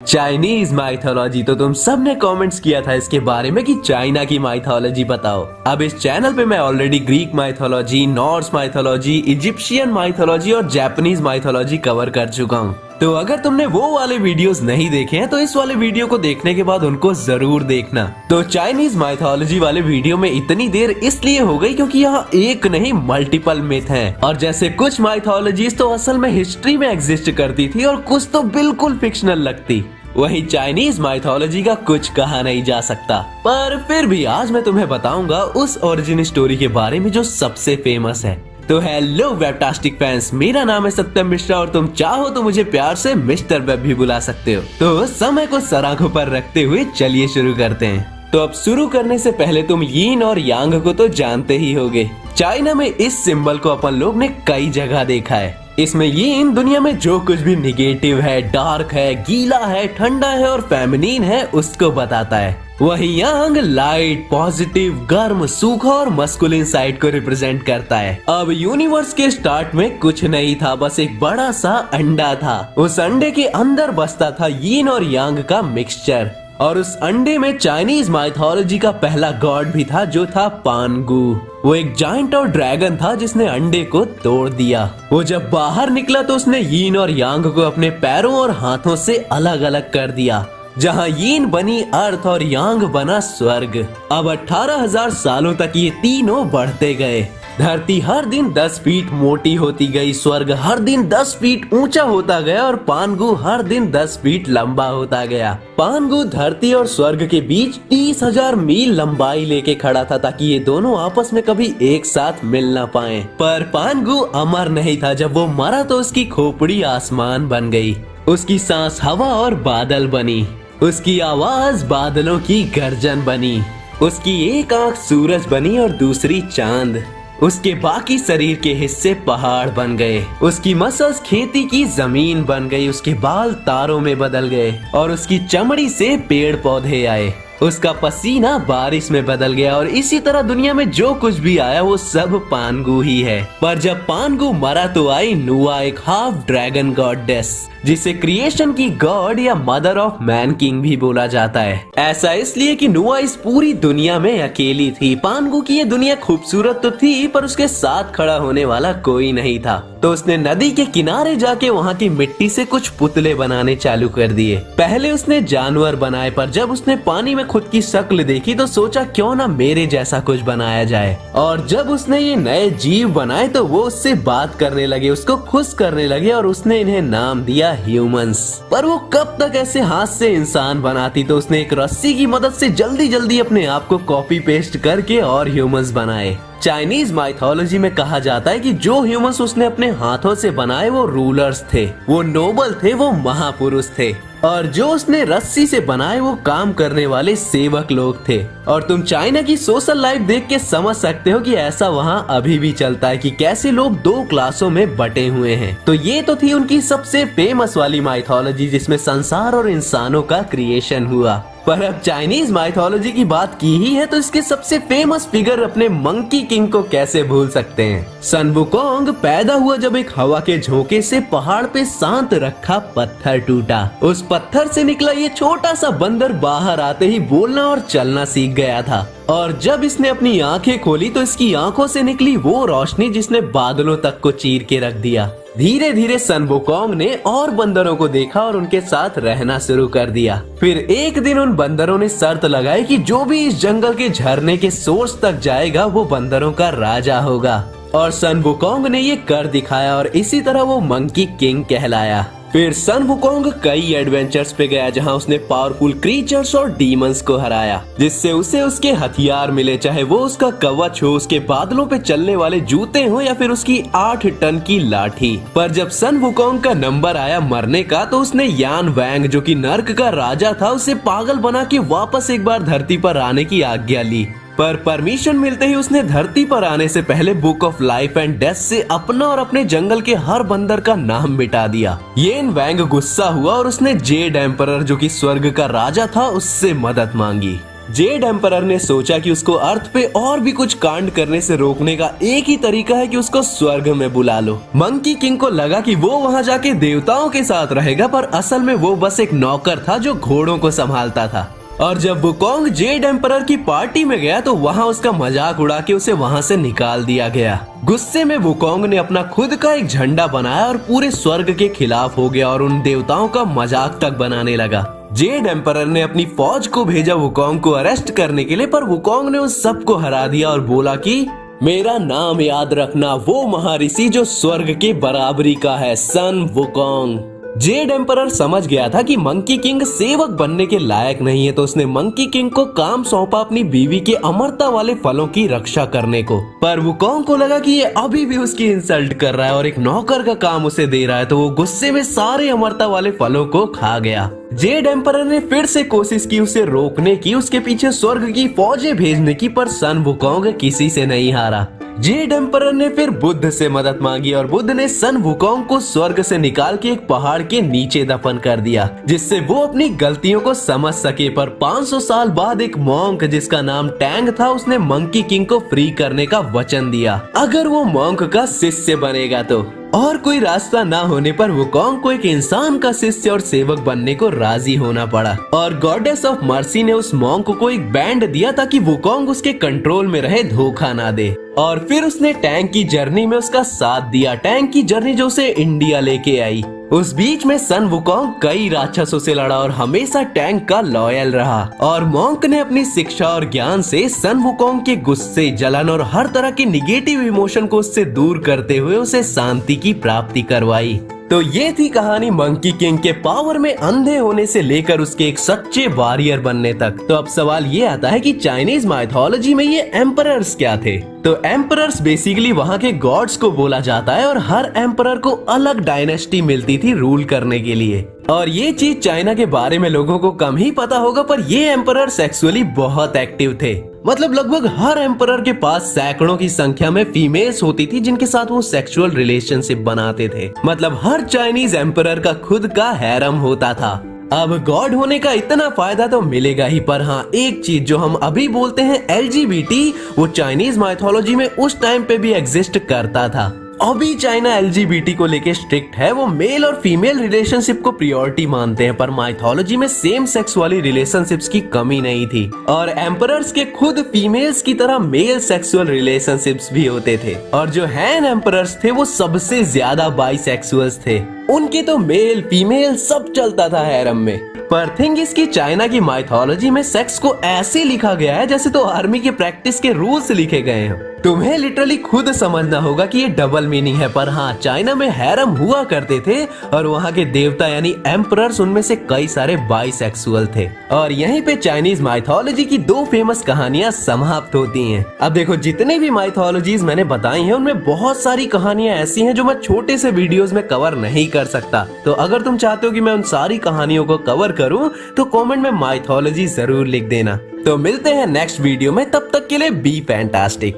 Chinese mythology तो तुम सबने कमेंट्स किया था इसके बारे में कि चाइना की माइथोलॉजी बताओ। अब इस चैनल पे मैं already Greek mythology, Norse mythology, Egyptian mythology और जापानीज माइथोलॉजी कवर कर चुका हूँ। तो अगर तुमने वो वाले वीडियोस नहीं देखे हैं तो इस वाले वीडियो को देखने के बाद उनको जरूर देखना। तो चाइनीज माइथोलॉजी वाले वीडियो में इतनी देर इसलिए हो गई क्योंकि यहाँ एक नहीं मल्टीपल मिथ हैं। और जैसे कुछ माइथोलॉजीज तो असल में हिस्ट्री में एग्जिस्ट करती थी और कुछ तो बिल्कुल फिक्शनल लगती, वही चाइनीज माइथोलॉजी का कुछ कहा नहीं जा सकता। पर फिर भी आज मैं तुम्हें बताऊंगा उस ओरिजिन स्टोरी के बारे में जो सबसे फेमस है। तो हेलो वेबटास्टिक फैंस, मेरा नाम है सत्यम मिश्रा और तुम चाहो तो मुझे प्यार से मिस्टर वेब भी बुला सकते हो। तो समय को सराखों पर रखते हुए चलिए शुरू करते हैं। तो अब शुरू करने से पहले तुम यीन और यांग को तो जानते ही होगे। चाइना में इस सिंबल को अपन लोग ने कई जगह देखा है। इसमें यीन दुनिया में जो कुछ भी निगेटिव है, डार्क है, गीला है, ठंडा है और फेमिनिन है उसको बताता है। वही यांग लाइट, पॉजिटिव, गर्म, सूखा और मस्कुलिन साइड को रिप्रेजेंट करता है। अब यूनिवर्स के स्टार्ट में कुछ नहीं था, बस एक बड़ा सा अंडा था। उस अंडे के अंदर बसता था यीन और यांग का मिक्सचर और उस अंडे में चाइनीज माइथोलॉजी का पहला गॉड भी था जो था पानगु। वो एक जायंट और ड्रैगन था जिसने अंडे को तोड़ दिया। वो जब बाहर निकला तो उसने यीन और यांग को अपने पैरों और हाथों से अलग अलग कर दिया। जहाँ यीन बनी अर्थ और यांग बना स्वर्ग। अब 18,000 सालों तक ये तीनों बढ़ते गए। धरती हर दिन 10 फीट मोटी होती गई, स्वर्ग हर दिन 10 फीट ऊंचा होता गया और पानगु हर दिन 10 फीट लंबा होता गया। पानगु धरती और स्वर्ग के बीच 30,000 मील लंबाई लेके खड़ा था ताकि ये दोनों आपस में कभी एक साथ मिल ना पाए। पर पानगु अमर नहीं था। जब वो मरा तो उसकी खोपड़ी आसमान बन गई, उसकी सांस हवा और बादल बनी, उसकी आवाज बादलों की गर्जन बनी, उसकी एक आंख सूरज बनी और दूसरी चांद, उसके बाकी शरीर के हिस्से पहाड़ बन गए, उसकी मसल्स खेती की जमीन बन गई, उसके बाल तारों में बदल गए और उसकी चमड़ी से पेड़ पौधे आए, उसका पसीना बारिश में बदल गया और इसी तरह दुनिया में जो कुछ भी आया वो सब पानगु ही है। पर जब पानगु मरा तो आई नुआ, एक हाफ ड्रैगन गॉडेस जिसे क्रिएशन की गॉड या मदर ऑफ मैन किंग भी बोला जाता है। ऐसा इसलिए कि नुआ इस पूरी दुनिया में अकेली थी। पानगु की ये दुनिया खूबसूरत तो थी पर उसके साथ खड़ा होने वाला कोई नहीं था। तो उसने नदी के किनारे जाके वहाँ की मिट्टी से कुछ पुतले बनाने चालू कर दिए। पहले उसने जानवर बनाए पर जब उसने पानी में खुद की शक्ल देखी तो सोचा क्यों ना मेरे जैसा कुछ बनाया जाए। और जब उसने ये नए जीव बनाए तो वो उससे बात करने लगे, उसको खुश करने लगे और उसने इन्हें नाम दिया ह्यूमंस। पर वो कब तक ऐसे हाथ से इंसान बनाती, तो उसने एक रस्सी की मदद से जल्दी जल्दी अपने आप को कॉपी पेस्ट करके और ह्यूमंस बनाए। चाइनीज माइथोलॉजी में कहा जाता है कि जो ह्यूमंस उसने अपने हाथों से बनाए वो रूलर्स थे, वो नोबल थे, वो महापुरुष थे। और जो उसने रस्सी से बनाए वो काम करने वाले सेवक लोग थे। और तुम चाइना की सोशल लाइफ देख के समझ सकते हो कि ऐसा वहाँ अभी भी चलता है कि कैसे लोग 2 क्लासों में बटे हुए हैं। तो ये तो थी उनकी सबसे फेमस वाली माइथोलॉजी जिसमें संसार और इंसानों का क्रिएशन हुआ। पर अब चाइनीज माइथोलॉजी की बात की ही है तो इसके सबसे फेमस फिगर अपने मंकी किंग को कैसे भूल सकते हैं। सन वुकोंग पैदा हुआ जब एक हवा के झोंके से पहाड़ पे शांत रखा पत्थर टूटा। उस पत्थर से निकला ये छोटा सा बंदर बाहर आते ही बोलना और चलना सीख गया था। और जब इसने अपनी आंखें खोली तो इसकी आंखों से निकली वो रोशनी जिसने बादलों तक को चीर के रख दिया। धीरे धीरे सन वुकोंग ने और बंदरों को देखा और उनके साथ रहना शुरू कर दिया। फिर एक दिन उन बंदरों ने शर्त लगाई कि जो भी इस जंगल के झरने के सोर्स तक जाएगा वो बंदरों का राजा होगा। और सन वुकोंग ने ये कर दिखाया और इसी तरह वो मंकी किंग कहलाया। फिर सन वुकोंग कई एडवेंचर्स पे गया जहां उसने पावरफुल क्रीचर्स और डीमंस को हराया, जिससे उसे उसके हथियार मिले, चाहे वो उसका कवच हो, उसके बादलों पे चलने वाले जूते हो या फिर उसकी 8 टन की लाठी। पर जब सन वुकोंग का नंबर आया मरने का तो उसने यान वैंग जो कि नर्क का राजा था उसे पागल बना के वापस एक बार धरती पर आने की आज्ञा ली। पर परमिशन मिलते ही उसने धरती पर आने से पहले book of life and death से अपना और अपने जंगल के हर बंदर का नाम मिटा दिया। येन वैंग गुस्सा हुआ और उसने जेड एम्परर जो कि स्वर्ग का राजा था उससे मदद मांगी। जेड एम्परर ने सोचा कि उसको अर्थ पे और भी कुछ कांड करने से रोकने का एक ही तरीका है कि उसको स्वर्ग में बुला लो। मंकी किंग को लगा कि वो वहाँ जाके देवताओं के साथ रहेगा, पर असल में वो बस एक नौकर था जो घोड़ों को संभालता था। और जब वुकोंग जेड एम्परर की पार्टी में गया तो वहाँ उसका मजाक उड़ा के उसे वहाँ से निकाल दिया गया। गुस्से में वुकोंग ने अपना खुद का एक झंडा बनाया और पूरे स्वर्ग के खिलाफ हो गया और उन देवताओं का मजाक तक बनाने लगा। जेड एम्परर ने अपनी फौज को भेजा वुकोंग को अरेस्ट करने के लिए, पर वुकोंग ने उस सबको हरा दिया और बोला कि मेरा नाम याद रखना, वो महाऋषि जो स्वर्ग के बराबरी का है, सन वुकोंग। जेड एम्परर समझ गया था कि मंकी किंग सेवक बनने के लायक नहीं है, तो उसने मंकी किंग को काम सौंपा अपनी बीवी के अमरता वाले फलों की रक्षा करने को। पर वुकोंग को लगा कि ये अभी भी उसकी इंसल्ट कर रहा है और एक नौकर का काम उसे दे रहा है, तो वो गुस्से में सारे अमरता वाले फलों को खा गया। जेड एम्परर ने फिर से कोशिश की उसे रोकने की, उसके पीछे स्वर्ग की फौजें भेजने की, पर सन वुकोंग किसी से नहीं हारा। जेड एम्परर ने फिर बुद्ध से मदद मांगी और बुद्ध ने सन वुकोंग को स्वर्ग से निकाल के एक पहाड़ के नीचे दफन कर दिया, जिससे वो अपनी गलतियों को समझ सके। पर 500 साल बाद एक मॉन्क जिसका नाम टैंग था, उसने मंकी किंग को फ्री करने का वचन दिया अगर वो मॉन्क का शिष्य बनेगा तो। और कोई रास्ता ना होने पर वुकोंग को एक इंसान का शिष्य और सेवक बनने को राजी होना पड़ा। और गॉडेस ऑफ मर्सी ने उस मॉन्क को एक बैंड दिया ताकि वुकोंग उसके कंट्रोल में रहे, धोखा ना दे। और फिर उसने टैंक की जर्नी में उसका साथ दिया, टैंक की जर्नी जो उसे इंडिया लेके आई। उस बीच में सन वुकोंग कई राक्षसों से लड़ा और हमेशा टैंक का लॉयल रहा। और मॉन्क ने अपनी शिक्षा और ज्ञान से सन वुकोंग के गुस्से, जलन और हर तरह के निगेटिव इमोशन को उससे दूर करते हुए उसे शांति की प्राप्ति करवाई। तो ये थी कहानी मंकी किंग के पावर में अंधे होने से लेकर उसके एक सच्चे वॉरियर बनने तक। तो अब सवाल ये आता है कि चाइनीज माइथोलॉजी में ये एम्परर्स क्या थे? तो एम्परर्स बेसिकली वहाँ के गॉड्स को बोला जाता है और हर एम्परर को अलग डायनेस्टी मिलती थी रूल करने के लिए। और ये चीज चाइना के बारे में लोगों को कम ही पता होगा, पर ये एम्परर सेक्सुअली बहुत एक्टिव थे। मतलब लगभग हर एम्परर के पास सैकड़ों की संख्या में फीमेल्स होती थी जिनके साथ वो सेक्सुअल रिलेशनशिप बनाते थे। मतलब हर चाइनीज एम्परर का खुद का हैरम होता था। अब गॉड होने का इतना फायदा तो मिलेगा ही, पर हाँ एक चीज जो हम अभी बोलते हैं LGBT, वो चाइनीज माइथोलॉजी में उस टाइम पे भी एग्जिस्ट करता था। अभी चाइना LGBT को लेके स्ट्रिक्ट है, वो मेल और फीमेल रिलेशनशिप को प्रायोरिटी मानते हैं, पर माइथोलॉजी में सेम सेक्स वाली रिलेशनशिप्स की कमी नहीं थी। और एम्परर्स के खुद फीमेल्स की तरह मेल सेक्सुअल रिलेशनशिप्स भी होते थे। और जो हैन एम्परर्स थे वो सबसे ज्यादा बाइसेक्सुअल्स थे, उनके तो मेल फीमेल सब चलता था हैरम में। पर थिंग इसकी चाइना की माइथोलॉजी में सेक्स को ऐसे लिखा गया है जैसे तो आर्मी के प्रैक्टिस के रूल्स लिखे गए हैं। तुम्हें लिटरली खुद समझना होगा कि ये डबल मीनिंग है। पर हाँ, चाइना में हैरम हुआ करते थे और वहाँ के देवता यानी एम्परर्स, उनमें से कई सारे बाइसेक्सुअल थे। और यहीं पे चाइनीज माइथोलॉजी की 2 फेमस कहानियां समाप्त होती हैं। अब देखो, जितने भी माइथोलॉजीज मैंने बताई हैं उनमें बहुत सारी कहानियां ऐसी हैं जो मैं छोटे से वीडियोस में कवर नहीं कर सकता। तो अगर तुम चाहते हो कि मैं उन सारी कहानियों को कवर करूं तो कमेंट में माइथोलॉजी जरूर लिख देना। तो मिलते हैं नेक्स्ट वीडियो में, तब तक के लिए बी फैंटास्टिक।